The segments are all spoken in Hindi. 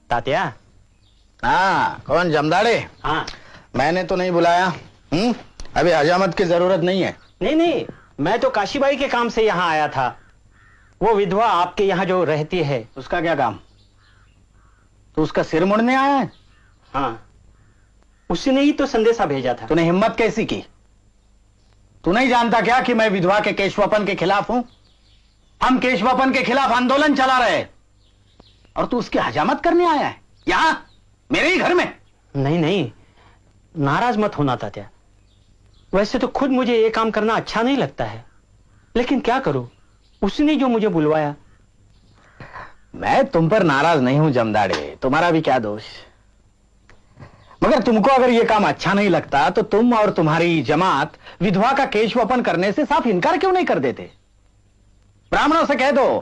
तात्या। हाँ, कौन जमदाड़े? हाँ। मैंने तो नहीं बुलाया। अभी हजामत की जरूरत नहीं है। नहीं नहीं, मैं तो काशीबाई के काम से यहाँ आया था। वो विधवा आपके यहाँ जो रहती है। उसका क्या काम? तो उसका सिर मुड़ने आया है? हाँ, उसने ही तो संदेशा भेजा था। तूने हिम्मत कैसी की? तू नहीं जानता क्या कि मैं विधवा के केशवापन के खिलाफ हूं? हम केशवापन के खिलाफ आंदोलन चला रहे, और तू उसकी हजामत करने आया है यहां मेरे ही घर में? नहीं नहीं, नाराज मत होना तात्या। वैसे तो खुद मुझे ये काम करना अच्छा नहीं लगता है, लेकिन क्या करूं, उसने जो मुझे बुलवाया। मैं तुम पर नाराज नहीं हूं जमदाड़े, तुम्हारा भी क्या दोष। मगर तुमको अगर यह काम अच्छा नहीं लगता तो तुम और तुम्हारी जमात विधवा का केशवपन करने से साफ इनकार क्यों नहीं कर देते? ब्राह्मणों से कह दो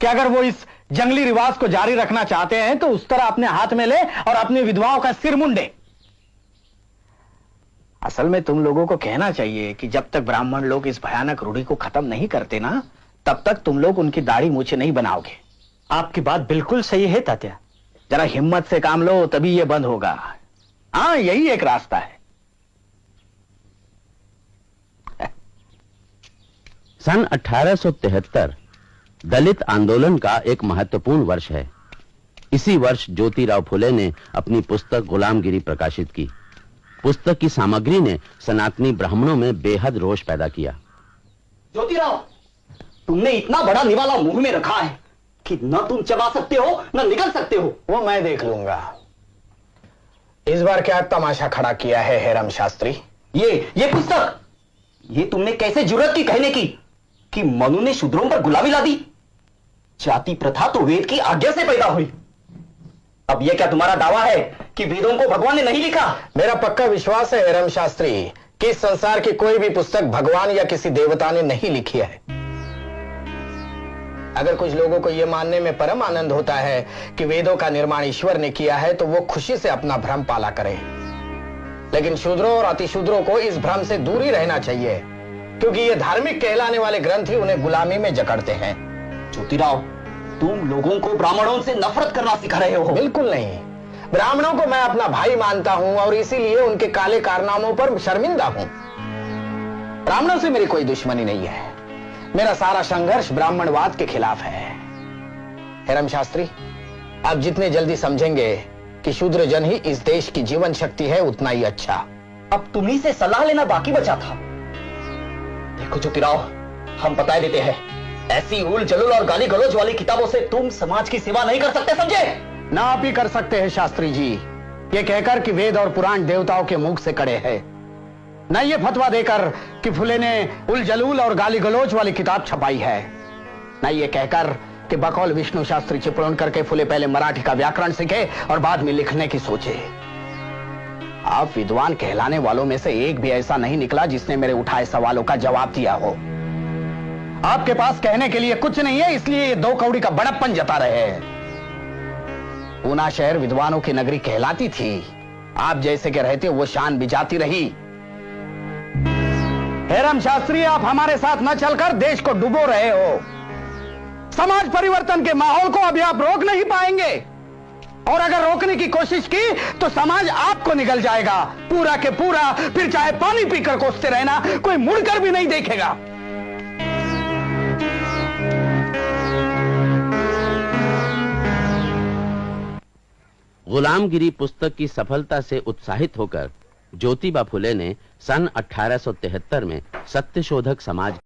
कि अगर वो इस जंगली रिवाज को जारी रखना चाहते हैं तो उस तरह अपने हाथ में ले और अपनी विधवाओं का सिर मुंडे। असल में तुम लोगों को कहना चाहिए कि जब तक ब्राह्मण लोग इस भयानक रूढ़ी को खत्म नहीं करते ना, तब तक तुम लोग उनकी दाढ़ी मूछें नहीं बनाओगे। आपकी बात बिल्कुल सही है तात्या। जरा हिम्मत से काम लो, तभी यह बंद होगा। हाँ, यही एक रास्ता है। सन 1873 दलित आंदोलन का एक महत्वपूर्ण वर्ष है। इसी वर्ष ज्योतिराव फुले ने अपनी पुस्तक गुलामगिरी प्रकाशित की। पुस्तक की सामग्री ने सनातनी ब्राह्मणों में बेहद रोष पैदा किया। ज्योतिराव, तुमने इतना बड़ा निवाला मुंह में रखा है कि न तुम चबा सकते हो न निगल सकते हो। वो मैं देख लूंगा। इस बार क्या तमाशा खड़ा किया है हेरम शास्त्री? ये पुस्तक, ये तुमने कैसे जुर्रत की कहने की कि मनु ने शूद्रों पर गुलामी ला दी? जाति प्रथा तो वेद की आज्ञा से पैदा हुई। अब यह क्या तुम्हारा दावा है कि वेदों को भगवान ने नहीं लिखा? मेरा पक्का विश्वास है हेरम शास्त्री कि इस संसार की कोई भी पुस्तक भगवान या किसी देवता ने नहीं लिखी है। अगर कुछ लोगों को यह मानने में परम आनंद होता है कि वेदों का निर्माण ईश्वर ने किया है तो वो खुशी से अपना भ्रम पाला करें, लेकिन शूद्रों और अतिशूद्रों को इस भ्रम से दूर ही रहना चाहिए, क्योंकि ये धार्मिक कहलाने वाले ग्रंथ ही उन्हें गुलामी में जकड़ते हैं। ज्योतिराव, तुम लोगों को ब्राह्मणों से नफरत करना सिखा रहे हो। बिल्कुल नहीं, ब्राह्मणों को मैं अपना भाई मानता हूं और इसीलिए उनके काले कारनामों पर शर्मिंदा हूं। ब्राह्मणों से मेरी कोई दुश्मनी नहीं है। मेरा सारा संघर्ष ब्राह्मणवाद के खिलाफ है। हेरम शास्त्री, आप जितने जल्दी समझेंगे कि शूद्र जन ही इस देश की जीवन शक्ति है, उतना ही अच्छा। अब तुम्ही से सलाह लेना बाकी बचा था। देखो ज्योतिराव, हम बता देते हैं, ऐसी उल जलूल और गाली गलौज वाली किताबों से तुम समाज की सेवा नहीं कर सकते, समझे? ना आप ही कर सकते हैं शास्त्री जी, ये कहकर कि वेद और पुराण देवताओं के मुख से कड़े हैं, न ये फतवा देकर कि फुले ने उल जलूल और गाली गलौज वाली किताब छपाई है, न ये कहकर कि बकौल विष्णु शास्त्री चिपळूण करके फुले पहले मराठी का व्याकरण सीखे और बाद में लिखने की सोचे। आप विद्वान कहलाने वालों में से एक भी ऐसा नहीं निकला जिसने मेरे उठाए सवालों का जवाब दिया हो। आपके पास कहने के लिए कुछ नहीं है, इसलिए ये दो कौड़ी का बड़प्पन जता रहे हैं। पूना शहर विद्वानों की नगरी कहलाती थी, आप जैसे के रहते वो शान भी जाती रही। हेरम शास्त्री, आप हमारे साथ न चलकर देश को डुबो रहे हो। समाज परिवर्तन के माहौल को अभी आप रोक नहीं पाएंगे, और अगर रोकने की कोशिश की तो समाज आपको निगल जाएगा पूरा के पूरा। फिर चाहे पानी पीकर कोसते रहना, कोई मुड़कर भी नहीं देखेगा। गुलामगिरी पुस्तक की सफलता से उत्साहित होकर ज्योतिबा फुले ने सन 1873 में सत्यशोधक समाज